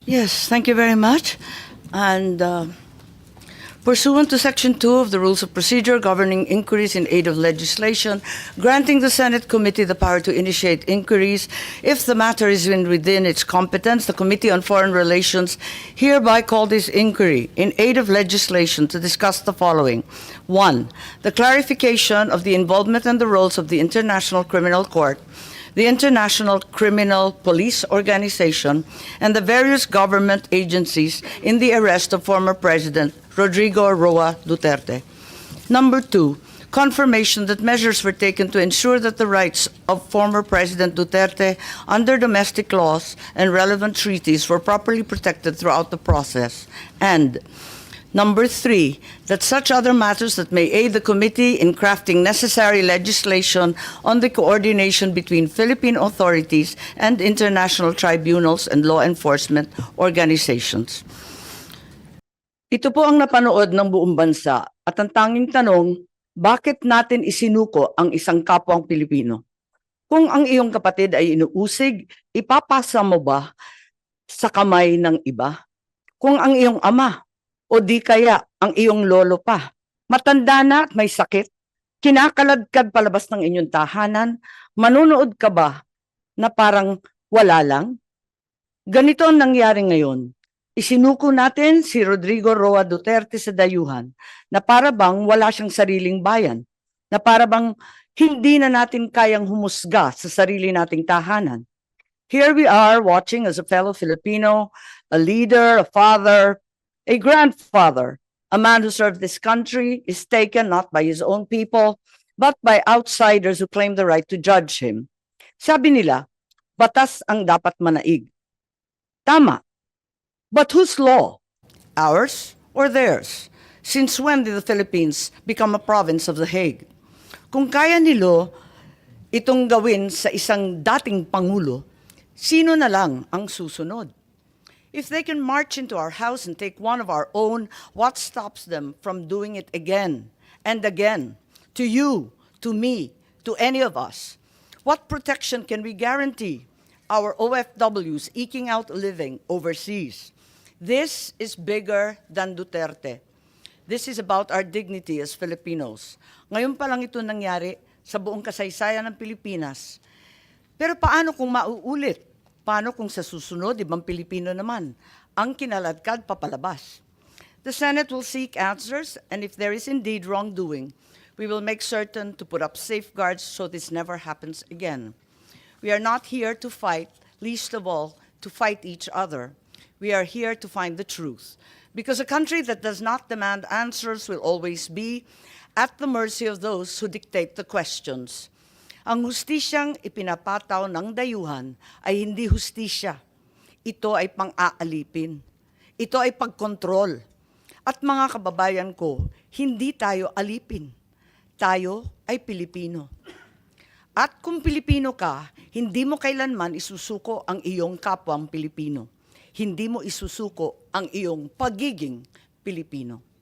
Yes, thank you very much. And pursuant to Section 2 of the Rules of Procedure governing inquiries in aid of legislation, granting the Senate Committee the power to initiate inquiries if the matter is within its competence, the Committee on Foreign Relations hereby called this inquiry in aid of legislation to discuss the following. 1. The clarification of the involvement and the roles of the International Criminal Court, the International Criminal Police Organization, and the various government agencies in the arrest of former President Rodrigo Roa Duterte. Number 2, confirmation that measures were taken to ensure that the rights of former President Duterte under domestic laws and relevant treaties were properly protected throughout the process. And Number 3, that such other matters that may aid the committee in crafting necessary legislation on the coordination between Philippine authorities and international tribunals and law enforcement organizations. Ito po ang napanood ng buong bansa at ang tanging tanong, bakit natin isinuko ang isang kapwang Pilipino? Kung ang iyong kapatid ay inuusig, ipapasa mo ba sa kamay ng iba? Kung ang iyong ama o di kaya ang iyong lolo pa, matanda na at may sakit, kinakaladkad palabas ng inyong tahanan, manunood ka ba na parang wala lang? Ganito ang nangyari ngayon. Isinuko natin si Rodrigo Roa Duterte sa dayuhan na para bang wala siyang sariling bayan, na para bang hindi na natin kayang humusga sa sarili nating tahanan. Here we are watching as a fellow Filipino, a leader, a father, a grandfather, a man who served this country, is taken not by his own people, but by outsiders who claim the right to judge him. Sabi nila, batas ang dapat manaig. Tama. But whose law? Ours or theirs? Since when did the Philippines become a province of The Hague? Kung kaya nilo itong gawin sa isang dating pangulo, sino na lang ang susunod? If they can march into our house and take one of our own, what stops them from doing it again and again? To you, to me, to any of us. What protection can we guarantee our OFWs eking out a living overseas? This is bigger than Duterte. This is about our dignity as Filipinos. Ngayon pa lang ito nangyari sa buong kasaysayan ng Pilipinas. Pero paano kung mauulit? Paano kung sa susunod, ibang Pilipino naman, ang kinaladkad papalabas? The Senate will seek answers, and if there is indeed wrongdoing, we will make certain to put up safeguards so this never happens again. We are not here to fight, least of all, to fight each other. We are here to find the truth. Because a country that does not demand answers will always be at the mercy of those who dictate the questions. Ang hustisyang ipinapataw ng dayuhan ay hindi hustisya. Ito ay pang-aalipin. Ito ay pagkontrol. At mga kababayan ko, hindi tayo alipin. Tayo ay Pilipino. At kung Pilipino ka, hindi mo kailanman isusuko ang iyong kapwang Pilipino. Hindi mo isusuko ang iyong pagiging Pilipino.